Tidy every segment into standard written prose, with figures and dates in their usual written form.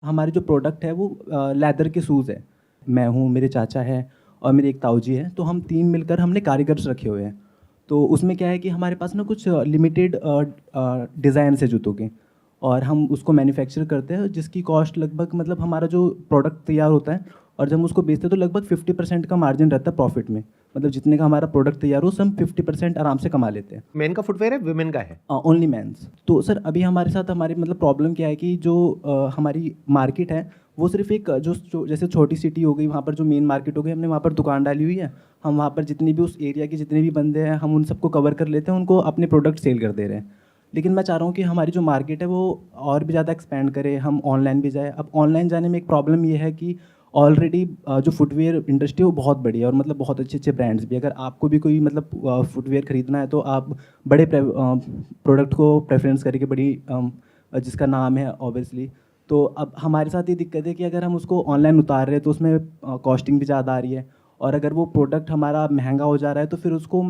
हमारे जो प्रोडक्ट है वो लेदर के शूज़ है। मैं हूँ, मेरे चाचा है और मेरे एक ताऊ जी है, तो हम तीन मिलकर हमने कारीगर्स रखे हुए हैं। तो उसमें क्या है कि हमारे पास ना कुछ लिमिटेड डिज़ाइन है जूतों के, और हम उसको मैन्युफैक्चर करते हैं, जिसकी कॉस्ट लगभग, मतलब हमारा जो प्रोडक्ट तैयार होता है और जब हम उसको बेचते हैं तो लगभग 50% का मार्जिन रहता है प्रॉफिट में। मतलब जितने का हमारा प्रोडक्ट तैयार हो, उससे हम 50% आराम से कमा लेते हैं। मेन का फुटवेयर है, वुमेन का है? Only mains. तो सर अभी हमारे साथ हमारी मतलब प्रॉब्लम क्या है कि जो हमारी मार्केट है वो सिर्फ एक जैसे छोटी सिटी हो गई, वहाँ पर जो मेन मार्केट हो गई, हमने वहाँ पर दुकान डाली हुई है। हम वहाँ पर जितनी भी उस एरिया के जितने भी बंदे हैं, हम उन सबको कवर कर लेते हैं, उनको अपने प्रोडक्ट सेल कर दे रहे हैं। लेकिन मैं चाह रहा हूँ कि हमारी जो मार्केट है वो और भी ज़्यादा एक्सपेंड करे, हम ऑनलाइन भी जाए। अब ऑनलाइन जाने में एक प्रॉब्लम ये है कि ऑलरेडी जो फुटवेयर इंडस्ट्री है वो बहुत बड़ी है, और मतलब बहुत अच्छे अच्छे ब्रांड्स भी। अगर आपको भी कोई मतलब फुटवेयर खरीदना है तो आप बड़े प्रोडक्ट को प्रेफरेंस करके, बड़ी जिसका नाम है ऑब्वियसली। तो अब हमारे साथ ये दिक्कत है कि अगर हम उसको ऑनलाइन उतार रहे हैं तो उसमें कॉस्टिंग भी ज़्यादा आ रही है, और अगर वो प्रोडक्ट हमारा महंगा हो जा रहा है तो फिर उसको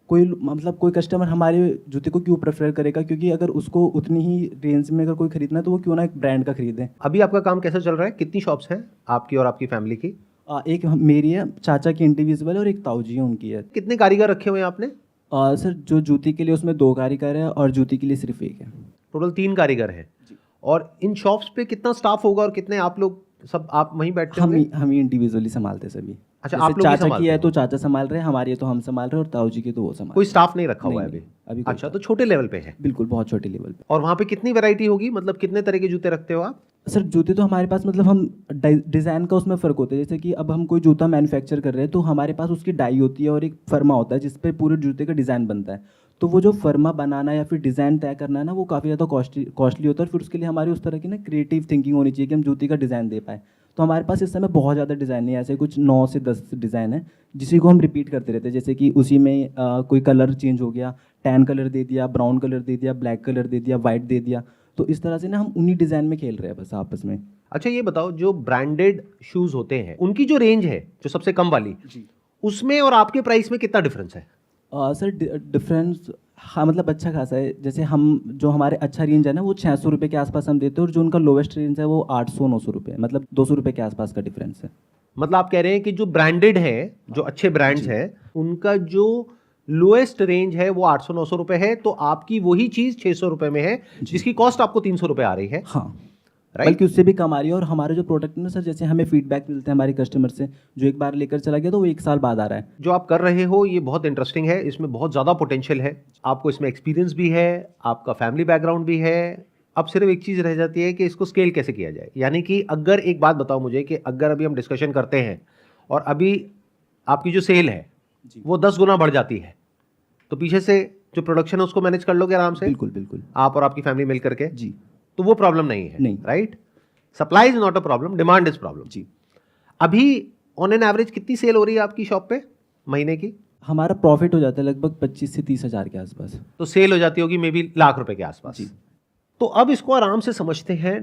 कोई कस्टमर हमारे जूते को क्यों प्रेफर करेगा, क्योंकि अगर उसको उतनी ही रेंज में अगर कोई खरीदना है तो वो क्यों ना एक ब्रांड का खरीदें। अभी आपका काम कैसा चल रहा है? कितनी शॉप्स हैं आपकी और आपकी फैमिली की? एक मेरी है, चाचा की इंडिविजुअल, और एक ताऊ जी है उनकी है। कितने कारीगर रखे हुए हैं आपने? सर जो जूती के लिए उसमें 2 कारीगर है और जूती के लिए सिर्फ एक है। टोटल 3 कारीगर हैं। और इन शॉप्स पे कितना स्टाफ होगा और कितने आप लोग, सब आप वहीं बैठते होंगे? हम ही इंडिविजुअली संभालते सभी। अच्छा, जैसे आप लोग ही चाचा की संभालते है हो? तो चाचा संभाल रहे हैं, हमारी है तो हम संभाल रहे हैं, और ताऊ जी की तो वो संभाल कोई रहे हैं। स्टाफ नहीं रखा हुआ है नहीं, अभी? अभी कोई अच्छा, staff तो छोटे लेवल पे है। बिल्कुल बहुत छोटे लेवल पे। और वहाँ पे कितनी वैरायटी होगी, मतलब कितने तरह के जूते रखते हो आप? सर जूते तो हमारे पास, मतलब हम डिज़ाइन का उसमें फ़र्क होता है। जैसे कि अब हम कोई जूता मैन्युफैक्चर कर रहे हैं तो हमारे पास उसकी डाई होती है और एक फर्मा होता है जिस पे पूरे जूते का डिज़ाइन बनता है। तो वो जो फर्मा बनाना या फिर डिज़ाइन तय करना है ना, वो काफ़ी ज़्यादा कॉस्टली होता है, और फिर उसके लिए हमारी उस तरह की ना क्रिएटिव थिंकिंग होनी चाहिए कि हम जूते का डिज़ाइन दे पाए। तो हमारे पास इस समय बहुत ज़्यादा डिज़ाइन नहीं है, ऐसे कुछ 9 से 10 डिज़ाइन है, जिसी को हम रिपीट करते रहते हैं। जैसे कि उसी में कोई कलर चेंज हो गया, टैन कलर दे दिया, ब्राउन कलर दे दिया, ब्लैक कलर दे दिया, वाइट दे दिया। तो इस तरह से ना हम उन्हीं डिज़ाइन में खेल रहे हैं बस आपस में। अच्छा, ये बताओ, जो ब्रांडेड शूज होते हैं उनकी जो रेंज है, जो सबसे कम वाली, जी। उसमें और आपके प्राइस में कितना डिफरेंस है? सर डिफरेंस, हाँ मतलब अच्छा खासा है। जैसे हम जो हमारे अच्छा रेंज है ना वो 600 रुपये के आसपास हम देते हैं, और जो उनका लोवेस्ट रेंज है वो 800-900 रुपये, मतलब 200 रुपये के आसपास का डिफरेंस है। मतलब आप कह रहे हैं कि जो ब्रांडेड है, जो अच्छे ब्रांड्स हैं, उनका जो लोएस्ट रेंज है वो 800-900 रुपए है, तो आपकी वही चीज 600 रुपए में है, जिसकी कॉस्ट आपको 300 रुपए आ रही है। हाँ, राइट? बल्कि उससे भी कम आ रही है। और हमारे जो प्रोडक्ट है ना सर, जैसे हमें फीडबैक मिलते हैं हमारे कस्टमर से, जो एक बार लेकर चला गया तो वो 1 साल बाद आ रहा है। जो आप कर रहे हो ये बहुत इंटरेस्टिंग है, इसमें बहुत ज़्यादा पोटेंशियल है, आपको इसमें एक्सपीरियंस भी है, आपका फैमिली बैकग्राउंड भी है। अब सिर्फ एक चीज़ रह जाती है कि इसको स्केल कैसे किया जाए। यानी कि अगर एक बात बताओ मुझे कि अगर अभी हम डिस्कशन करते हैं और अभी आपकी जो सेल है जी। वो 10 गुना बढ़ जाती है, तो पीछे से जो प्रोडक्शन है उसको मैनेज कर लोगे आराम से? बिल्कुल बिल्कुल। आप और आपकी फैमिली मिल करके? जी। तो वो प्रॉब्लम नहीं है। नहीं। Right? Supply is not a problem, demand is problem. जी। अभी ऑन एन एवरेज कितनी सेल हो रही है आपकी शॉप पे महीने की? हमारा प्रॉफिट हो जाता है लगभग 25 से 30 हज़ार के आसपास। तो सेल हो जाती होगी मे बी लाख रुपए के आसपास। जी। तो अब इसको आराम से समझते हैं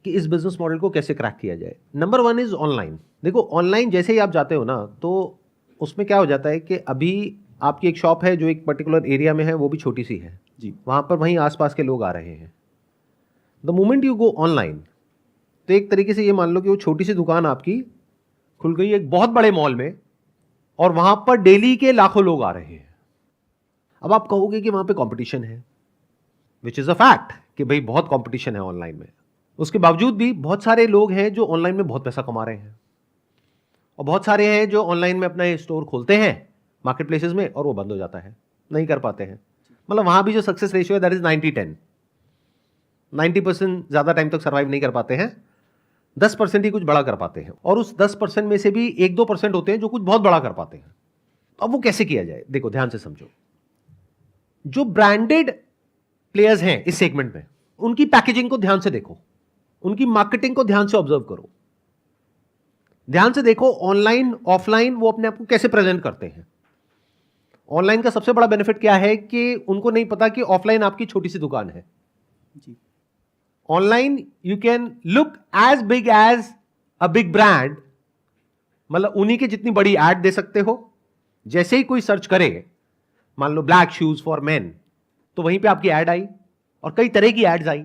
कि इस बिजनेस मॉडल को कैसे क्रैक किया जाए। Number 1 is online. देखो, ऑनलाइन जैसे ही आप जाते हो ना, तो उसमें क्या हो जाता है कि अभी आपकी एक शॉप है जो एक पर्टिकुलर एरिया में है, वो भी छोटी सी है। जी। वहां पर वहीं आसपास के लोग आ रहे हैं। The moment you go online, तो एक तरीके से ये मान लो कि वो छोटी सी दुकान आपकी खुल गई एक बहुत बड़े मॉल में, और वहां पर डेली के लाखों लोग आ रहे हैं। अब आप कहोगे कि वहां पे कंपटीशन है, विच इज अ फैक्ट कि भाई बहुत कंपटीशन है ऑनलाइन में। उसके बावजूद भी बहुत सारे लोग हैं जो ऑनलाइन में बहुत पैसा कमा रहे हैं, और बहुत सारे हैं जो ऑनलाइन में अपना स्टोर खोलते हैं मार्केट प्लेसेस में, और वो बंद हो जाता है, नहीं कर पाते हैं। मतलब वहां भी जो सक्सेस रेशियो है दैट इज 90-10। 90% ज्यादा टाइम तक सर्वाइव नहीं कर पाते हैं, 10% ही कुछ बड़ा कर पाते हैं, और उस 10% में से भी 1-2% होते हैं जो कुछ बहुत बड़ा कर पाते हैं। अब वो कैसे किया जाए? देखो, ध्यान से समझो। जो ब्रांडेड प्लेयर्स हैं इस सेगमेंट में, उनकी पैकेजिंग को ध्यान से देखो, उनकी मार्केटिंग को ध्यान से ऑब्जर्व करो, ध्यान से देखो ऑनलाइन ऑफलाइन वो अपने आप को कैसे प्रेजेंट करते हैं। ऑनलाइन का सबसे बड़ा बेनिफिट क्या है कि उनको नहीं पता कि ऑफलाइन आपकी छोटी सी दुकान है। जी। Online you can look as big as a big brand, मतलब उन्हीं की जितनी बड़ी एड दे सकते हो। जैसे ही कोई सर्च करे, मान लो ब्लैक शूज फॉर मेन, तो वहीं पे आपकी एड आई, और कई तरह की एड्स आई।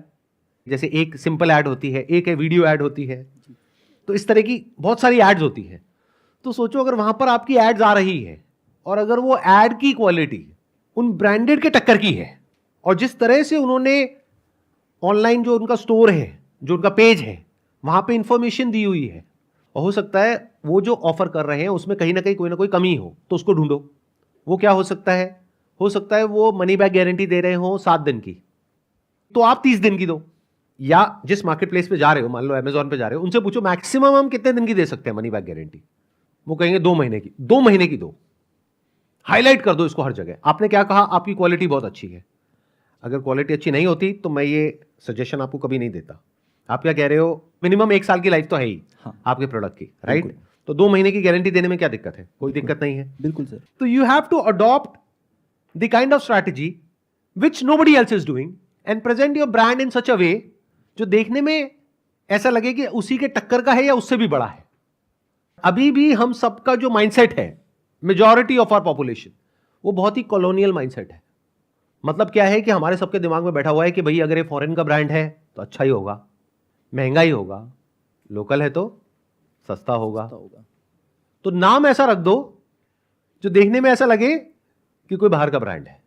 जैसे एक सिंपल ऐड होती है, एक है वीडियो ऐड होती है, तो इस तरह की बहुत सारी एड्स होती है। तो सोचो अगर वहां पर आपकी एड्स आ रही है और अगर वो एड की क्वालिटी उन ब्रांडेड के टक्कर की है, और जिस तरह से उन्होंने ऑनलाइन जो उनका स्टोर है, जो उनका पेज है, वहां पे इंफॉर्मेशन दी हुई है, और हो सकता है वो जो ऑफर कर रहे हैं उसमें कहीं ना कोई कमी हो, तो उसको ढूंढो। वो क्या हो सकता है? हो सकता है वो मनी बैक गारंटी दे रहे हो 7 दिन की, तो आप 30 दिन की दो। या जिस मार्केट प्लेस पे जा रहे हो, मान लो अमेजोन पे जा रहे हो, उनसे पूछो मैक्सिमम हम कितने दिन की दे सकते हैं मनी बैक गारंटी। वो कहेंगे 2 महीने की। 2 महीने की दो, हाईलाइट कर दो इसको हर जगह। आपने क्या कहा? आपकी क्वालिटी बहुत अच्छी है। अगर क्वालिटी अच्छी नहीं होती तो मैं ये सजेशन आपको कभी नहीं देता। आप क्या कह रहे हो? मिनिमम 1 साल की लाइफ तो है ही आपके प्रोडक्ट की, राइट? तो 2 महीने की गारंटी देने में क्या दिक्कत है? कोई दिक्कत नहीं है। बिल्कुल सर। तो you have to adopt the kind of strategy which nobody else is doing and present your brand in such a way जो देखने में ऐसा लगे कि उसी के टक्कर का है या उससे भी बड़ा है। अभी भी हम सबका जो माइंडसेट है, मेजॉरिटी ऑफ आवर पॉपुलेशन, वो बहुत ही कॉलोनियल माइंडसेट है। मतलब क्या है कि हमारे सबके दिमाग में बैठा हुआ है कि भाई अगर ये फॉरेन का ब्रांड है तो अच्छा ही होगा, महंगा ही होगा, लोकल है तो सस्ता होगा। तो नाम ऐसा रख दो जो देखने में ऐसा लगे कि कोई बाहर का ब्रांड है,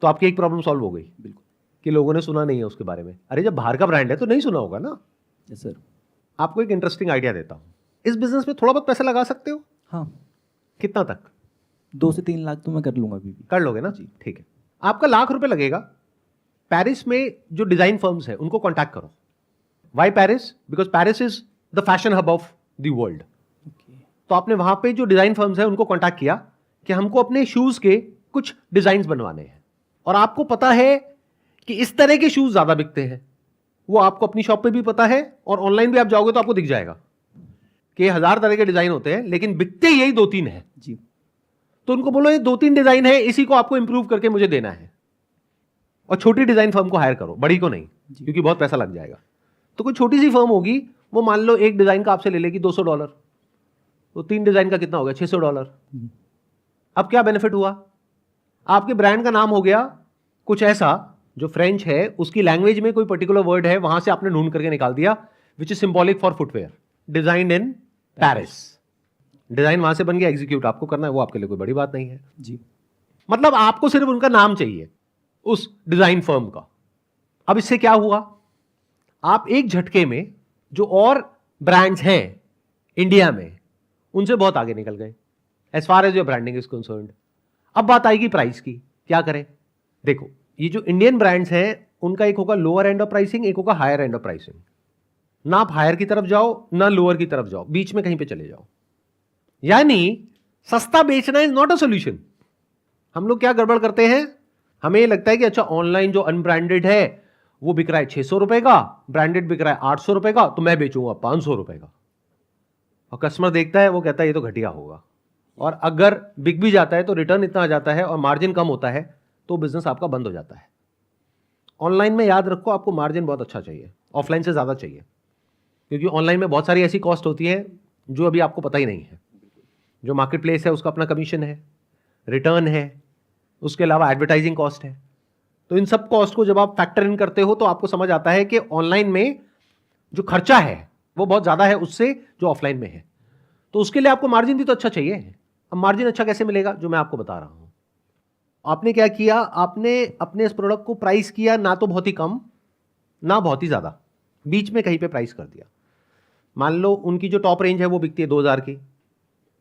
तो आपकी एक प्रॉब्लम सॉल्व हो गई। बिल्कुल, कि लोगों ने सुना नहीं है उसके बारे में। अरे जब बाहर का ब्रांड है तो नहीं सुना होगा ना। Yes sir. आपको एक इंटरेस्टिंग आइडिया देता हूं। इस बिजनेस में थोड़ा बहुत पैसा लगा सकते हो। हाँ, कितना तक? 2 से 3 लाख तो मैं कर लूंगा अभी भी। कर लोगे ना जी? ठीक है, आपका ₹1,00,000 लगेगा। पेरिस में जो डिजाइन फर्म्स है उनको कॉन्टैक्ट करो। Why Paris? Because Paris is the fashion hub of the world. तो आपने वहां पे जो डिजाइन फर्म्स है उनको कॉन्टैक्ट किया कि हमको अपने शूज के कुछ डिजाइन बनवाने हैं, और आपको पता है कि इस तरह के शूज ज्यादा बिकते हैं। वो आपको अपनी शॉप पे भी पता है, और ऑनलाइन भी आप जाओगे तो आपको दिख जाएगा कि 1000 तरह के डिजाइन होते हैं, लेकिन बिकते यही 2-3 है जी। तो उनको बोलो ये 2-3 डिजाइन है, इसी को आपको इंप्रूव करके मुझे देना है। और छोटी डिजाइन फर्म को हायर करो, बड़ी को नहीं, क्योंकि बहुत पैसा लग जाएगा। तो कोई छोटी सी फर्म होगी, वो मान लो एक डिजाइन का आपसे ले लेगी $200, तो 3 डिजाइन का कितना हो गया? $600। अब क्या बेनिफिट हुआ? आपके ब्रांड का नाम हो गया कुछ ऐसा जो फ्रेंच है, उसकी लैंग्वेज में कोई पर्टिकुलर वर्ड है, वहां से आपने ढूंढ करके निकाल दिया, which is symbolic for footwear, design in Paris. Design वहां से बन गया, एग्जीक्यूट आपको करना है, वो आपके लिए कोई बड़ी बात नहीं है जी। मतलब आपको सिर्फ उनका नाम चाहिए उस डिजाइन फर्म का। अब इससे क्या हुआ? आप एक झटके में जो और ब्रांड्स हैं इंडिया में उनसे बहुत आगे निकल गए as far as your branding is concerned. अब बात आएगी प्राइस की, क्या करें? देखो, ये जो इंडियन ब्रांड्स हैं उनका एक होगा लोअर एंड ऑफ प्राइसिंग, एक होगा हायर एंड ऑफ प्राइसिंग। ना आप हायर की तरफ जाओ ना लोअर की तरफ जाओ, बीच में कहीं पे चले जाओ। यानी सस्ता बेचना इज नॉट अ सोल्यूशन। हम लोग क्या गड़बड़ करते हैं? हमें लगता है कि अच्छा ऑनलाइन जो अनब्रांडेड है वो बिक रहा है ₹600 का, ब्रांडेड बिक रहा है ₹800 का, तो मैं बेचूंगा ₹500 का। और कस्टमर देखता है, वो कहता है ये तो घटिया होगा, और अगर बिक भी जाता है तो रिटर्न इतना आ जाता है और मार्जिन कम होता है, तो बिजनेस आपका बंद हो जाता है। ऑनलाइन में याद रखो, आपको मार्जिन बहुत अच्छा चाहिए, ऑफलाइन से ज्यादा चाहिए, क्योंकि ऑनलाइन में बहुत सारी ऐसी कॉस्ट होती है जो अभी आपको पता ही नहीं है। जो मार्केट प्लेस है उसका अपना कमीशन है, रिटर्न है, उसके अलावा एडवर्टाइजिंग कॉस्ट है। तो इन सब कॉस्ट को जब आप फैक्टर इन करते हो तो आपको समझ आता है कि ऑनलाइन में जो खर्चा है वो बहुत ज्यादा है उससे जो ऑफलाइन में है। तो उसके लिए आपको मार्जिन भी तो अच्छा चाहिए। अब मार्जिन अच्छा कैसे मिलेगा? जो मैं आपको बता रहा हूं। आपने क्या किया? आपने अपने इस प्रोडक्ट को प्राइस किया ना तो बहुत ही कम ना बहुत ही ज्यादा, बीच में कहीं पे प्राइस कर दिया। मान लो उनकी जो टॉप रेंज है वो बिकती है 2000 की,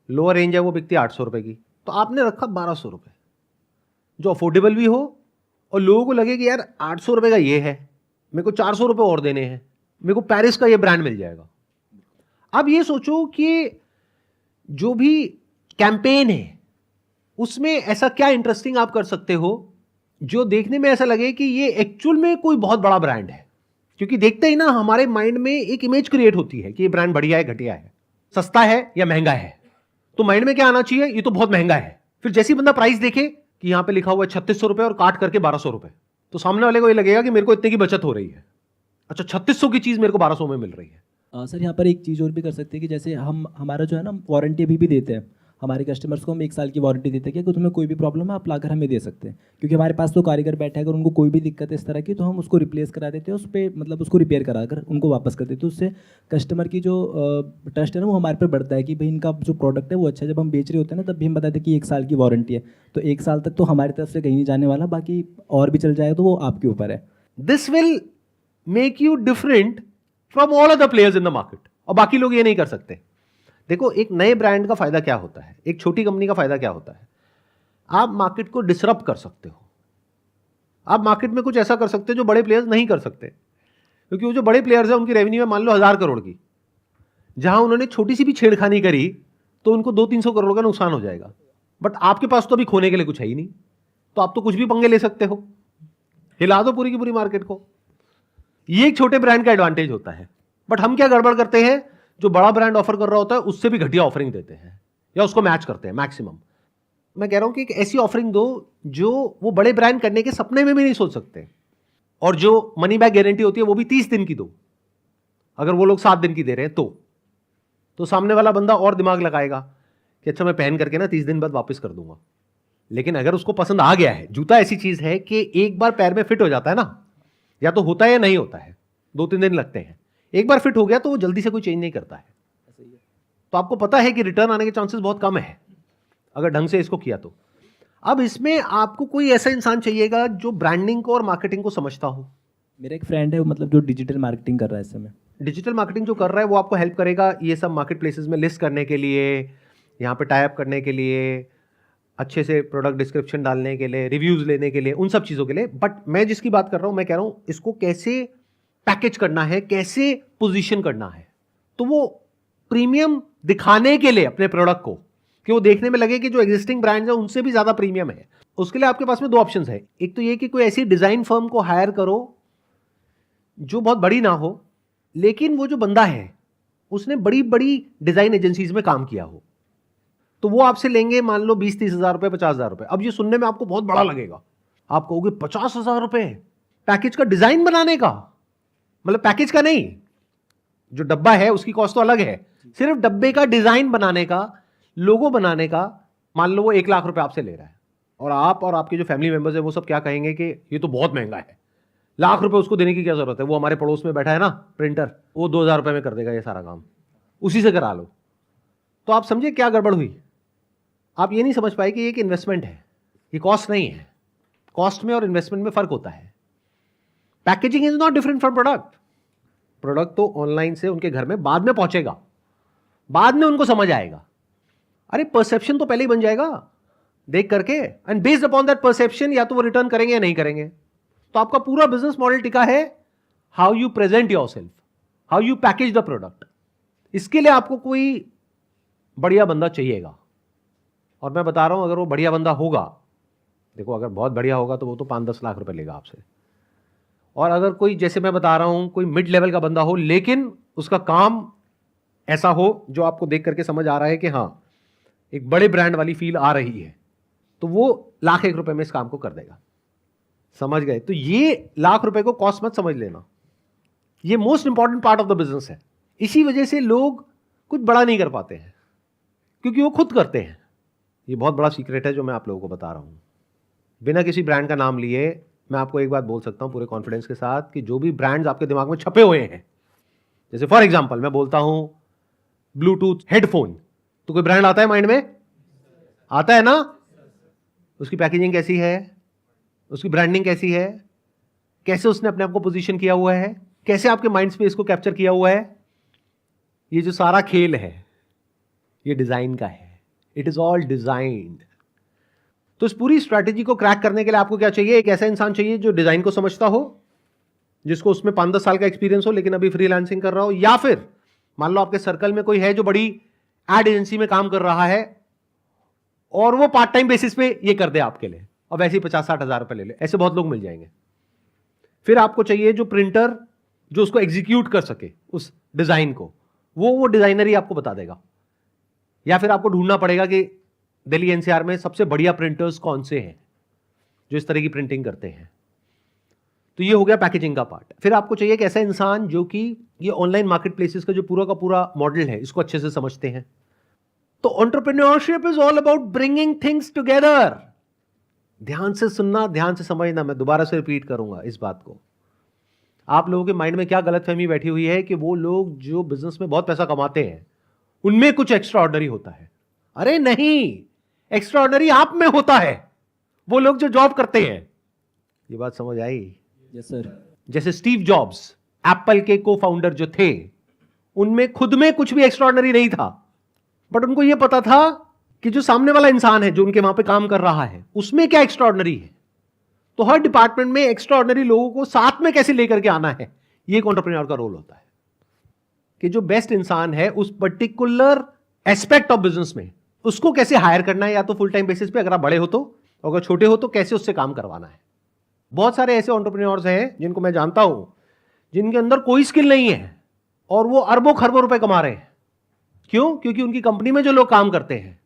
लोअर रेंज है वो बिकती है ₹800 की, तो आपने रखा ₹1200, जो अफोर्डेबल भी हो और लोगों को लगे कि यार ₹800 का ये है, मेरे को ₹400 और देने हैं, मेरे को पेरिस का ये ब्रांड मिल जाएगा। अब ये सोचो कि जो भी कैंपेन है उसमें ऐसा क्या इंटरेस्टिंग आप कर सकते हो जो देखने में ऐसा लगे कि ये एक्चुअल में कोई बहुत बड़ा ब्रांड है। क्योंकि देखते ही ना हमारे माइंड में एक इमेज क्रिएट होती है कि ये ब्रांड बढ़िया है, घटिया है, सस्ता है या महंगा है। तो माइंड में क्या आना चाहिए? ये तो बहुत महंगा है। फिर जैसे बंदा प्राइस देखे कि यहां पे लिखा हुआ है ₹3600 और काट करके ₹1200, तो सामने वाले को ये लगेगा कि मेरे को इतने की बचत हो रही है। अच्छा, 3600 की चीज मेरे को 1200 में मिल रही है। सर यहाँ पर एक चीज़ और भी कर सकते हैं कि जैसे हम हमारा जो है ना वारंटी अभी भी देते हैं, हमारे कस्टमर्स को हम 1 साल की वारंटी देते हैं कि तुम्हें कोई भी प्रॉब्लम है आप लाकर हमें दे सकते हैं, क्योंकि हमारे पास तो कारीगर बैठे हैं, अगर उनको कोई भी दिक्कत है इस तरह की तो हम उसको रिप्लेस करा देते हैं, उस पर मतलब उसको रिपेयर करा कर उनको वापस कर देते हैं। उससे कस्टमर की जो ट्रस्ट है ना वो हमारे पर बढ़ता है कि भाई इनका जो प्रोडक्ट है वो अच्छा है। जब हम बेच रहे होते हैं ना तब भी हम बताते हैं कि 1 साल की वारंटी है, तो 1 साल तक तो हमारी तरफ से कहीं नहीं जाने वाला, बाकी और भी चल जाएगा तो वो आपके ऊपर है। This will make you different from all other players in the market, और बाकी लोग ये नहीं कर सकते। देखो, एक नए ब्रांड का फायदा क्या होता है, एक छोटी कंपनी का फायदा क्या होता है, आप मार्केट को डिसरप्ट कर सकते हो। आप मार्केट में कुछ ऐसा कर सकते हो जो बड़े प्लेयर्स नहीं कर सकते, क्योंकि वो जो बड़े प्लेयर्स हैं उनकी रेवेन्यू है मान लो 1000 करोड़ की, जहां उन्होंने छोटी सी भी छेड़खानी करी तो उनको 200-300 करोड़ का नुकसान हो जाएगा। बट आपके पास तो अभी खोने के लिए कुछ है ही नहीं, तो आप तो कुछ भी पंगे ले सकते हो, हिला दो पूरी की पूरी मार्केट को। ये एक छोटे ब्रांड का एडवांटेज होता है। बट हम क्या गड़बड़ करते हैं, जो बड़ा ब्रांड ऑफर कर रहा होता है उससे भी घटिया ऑफरिंग देते हैं या उसको मैच करते हैं मैक्सिमम। मैं कह रहा हूं कि एक ऐसी ऑफरिंग दो जो वो बड़े ब्रांड करने के सपने में भी नहीं सोच सकते, और जो मनी बैक गारंटी होती है वो भी 30 दिन की दो। अगर वो लोग 7 दिन की दे रहे हैं तो सामने वाला बंदा और दिमाग लगाएगा कि अच्छा मैं पहन करके ना 30 दिन बाद वापस कर दूंगा। लेकिन अगर उसको पसंद आ गया है, जूता ऐसी चीज है कि एक बार पैर में फिट हो जाता है ना, या तो होता है या नहीं होता है, 2-3 दिन लगते हैं, एक बार फिट हो गया तो वो जल्दी से कोई चेंज नहीं करता है। तो आपको पता है कि रिटर्न आने के चांसेस बहुत कम है अगर ढंग से इसको किया तो। अब इसमें आपको कोई ऐसा इंसान चाहिएगा जो ब्रांडिंग को और मार्केटिंग को समझता हो। मेरा एक फ्रेंड है, मतलब जो डिजिटल मार्केटिंग कर रहा है इस समय। डिजिटल मार्केटिंग जो कर रहा है वो आपको हेल्प करेगा ये सब मार्केट प्लेसेस में लिस्ट करने के लिए, यहाँ पे टाई अप करने के लिए, अच्छे से प्रोडक्ट डिस्क्रिप्शन डालने के लिए, रिव्यूज लेने के लिए, उन सब चीज़ों के लिए। बट मैं जिसकी बात कर रहा हूँ, मैं कह रहा हूँ इसको कैसे पैकेज करना है, कैसे पोजीशन करना है, तो वो प्रीमियम दिखाने के लिए अपने प्रोडक्ट को, कि वो देखने में लगे कि जो एग्जिस्टिंग ब्रांड्स हैं उनसे भी ज़्यादा प्रीमियम है। उसके लिए आपके पास में 2 ऑप्शन है। एक तो ये कि कोई ऐसी डिज़ाइन फर्म को हायर करो जो बहुत बड़ी ना हो, लेकिन वो जो बंदा है उसने बड़ी बड़ी डिज़ाइन एजेंसीज में काम किया हो, तो वो आपसे लेंगे मान लो 20-30 हज़ार रुपये, 50 हज़ार रुपये। अब ये सुनने में आपको बहुत बड़ा लगेगा, आप कहोगे 50 हज़ार रुपये पैकेज का डिज़ाइन बनाने का, मतलब पैकेज का नहीं, जो डब्बा है उसकी कॉस्ट तो अलग है, सिर्फ डब्बे का डिज़ाइन बनाने का, लोगो बनाने का, मान लो वो 1 लाख रुपये आपसे ले रहा है, और आप और आपके जो फैमिली मेंबर्स हैं वो सब क्या कहेंगे कि ये तो बहुत महंगा है, लाख रुपए उसको देने की क्या जरूरत है, वो हमारे पड़ोस में बैठा है ना प्रिंटर, वो 2000 रुपये में कर देगा ये सारा काम, उसी से करा लो। तो आप समझे क्या गड़बड़ हुई। आप ये नहीं समझ पाए कि ये एक इन्वेस्टमेंट है, ये कॉस्ट नहीं है। कॉस्ट में और इन्वेस्टमेंट में फर्क होता है। Packaging is not different from product. Product तो ऑनलाइन से उनके घर में बाद में पहुंचेगा, बाद में उनको समझ आएगा। अरे परसेप्शन तो पहले ही बन जाएगा देख करके, and based upon that perception या तो वो रिटर्न करेंगे या नहीं करेंगे। तो आपका पूरा बिजनेस मॉडल टिका है how you present yourself, how you package the product. इसके लिए आपको कोई बढ़िया बंदा चाहिएगा, और मैं बता रहा हूं अगर वो बढ़िया बंदा होगा, देखो अगर बहुत बढ़िया होगा तो वो तो 5-10 लाख रुपए लेगा आपसे, और अगर कोई जैसे मैं बता रहा हूं कोई मिड लेवल का बंदा हो लेकिन उसका काम ऐसा हो जो आपको देख करके समझ आ रहा है कि हाँ एक बड़े ब्रांड वाली फील आ रही है, तो वो ₹1,00,000 में इस काम को कर देगा। समझ गए। तो ये ₹1,00,000 को कॉस्ट मत समझ लेना, ये most important part of the business है। इसी वजह से लोग कुछ बड़ा नहीं कर पाते हैं, क्योंकि वो खुद करते हैं। ये बहुत बड़ा सीक्रेट है जो मैं आप लोगों को बता रहा हूं। बिना किसी ब्रांड का नाम लिए मैं आपको एक बात बोल सकता हूं पूरे कॉन्फिडेंस के साथ कि जो भी ब्रांड्स आपके दिमाग में छपे हुए हैं, जैसे फॉर एग्जांपल मैं बोलता हूं ब्लूटूथ हेडफोन, तो कोई ब्रांड आता है माइंड में? आता है ना? उसकी पैकेजिंग कैसी है, उसकी ब्रांडिंग कैसी है, कैसे उसने अपने आप को पोजीशन किया हुआ है, कैसे आपके माइंड स्पेस को कैप्चर किया हुआ है, ये जो सारा खेल है ये डिजाइन का है। It is all designed. तो इस पूरी स्ट्रैटेजी को क्रैक करने के लिए आपको क्या चाहिए? एक ऐसा इंसान चाहिए जो डिजाइन को समझता हो, जिसको उसमें 5-10 साल का एक्सपीरियंस हो लेकिन अभी फ्रीलांसिंग कर रहा हो, या फिर मान लो आपके सर्कल में कोई है जो बड़ी एड एजेंसी में काम कर रहा है और वो पार्ट टाइम बेसिस पे ये कर दे आपके लिए, और वैसे ही 50-60 हज़ार रुपए ले ले। ऐसे बहुत लोग मिल जाएंगे। फिर आपको चाहिए जो प्रिंटर जो उसको एग्जीक्यूट कर सके उस डिजाइन को, वो डिजाइनर ही आपको बता देगा, या फिर आपको ढूंढना पड़ेगा कि दिल्ली एनसीआर में सबसे बढ़िया प्रिंटर्स कौन से हैं जो इस तरह की प्रिंटिंग करते हैं। तो ये हो गया पैकेजिंग का पार्ट। फिर आपको चाहिए एक ऐसा इंसान जो कि ये ऑनलाइन मार्केट प्लेसेस का जो पूरा का पूरा मॉडल है इसको अच्छे से समझते हैं, तो entrepreneurship is all about bringing things together. ध्यान से सुनना, ध्यान से समझना। मैं दोबारा से रिपीट करूंगा इस बात को। आप लोगों के माइंड में क्या गलतफहमी बैठी हुई है कि वो लोग जो बिजनेस में बहुत पैसा कमाते हैं उनमें कुछ एक्स्ट्रा ऑर्डिनरी होता है। अरे नहीं, एक्स्ट्रा ऑर्डिनरी आप में होता है, वो लोग जो जॉब करते हैं। ये बात समझ आई? Yes sir. जैसे स्टीव जॉब्स एप्पल के को फाउंडर जो थे, उनमें खुद में कुछ भी एक्स्ट्रा ऑर्डिनरी नहीं था, बट उनको यह पता था कि जो सामने वाला इंसान है जो उनके वहां पे काम कर रहा है उसमें क्या एक्स्ट्रा ऑर्डिनरी है। तो हर डिपार्टमेंट में एक्स्ट्रा ऑर्डिनरी लोगों को साथ में कैसे लेकर के आना है, ये एक एंटरप्रेन्योर का रोल होता है कि जो बेस्ट इंसान है उस पर्टिकुलर एस्पेक्ट ऑफ बिजनेस में उसको कैसे हायर करना है, या तो फुल टाइम बेसिस पे अगर आप बड़े हो तो, अगर छोटे हो तो कैसे उससे काम करवाना है। बहुत सारे ऐसे एंटरप्रेन्योर्स हैं जिनको मैं जानता हूं जिनके अंदर कोई स्किल नहीं है और वो अरबों खरबों रुपए कमा रहे हैं। क्यों? क्योंकि उनकी कंपनी में जो लोग काम करते हैं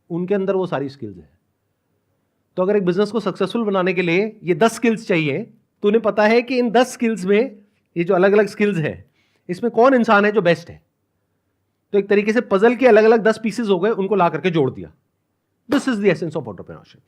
उनके अंदर वो सारी स्किल्स हैं। तो अगर एक बिजनेस को सक्सेसफुल बनाने के लिए ये 10 स्किल्स चाहिए, तो उन्हें पता है कि इन 10 स्किल्स में ये जो अलग अलग स्किल्स है इसमें कौन इंसान है जो बेस्ट है। तो एक तरीके से पजल के अलग अलग 10 पीसेस हो गए, उनको ला करके जोड़ दिया। This is the essence of entrepreneurship.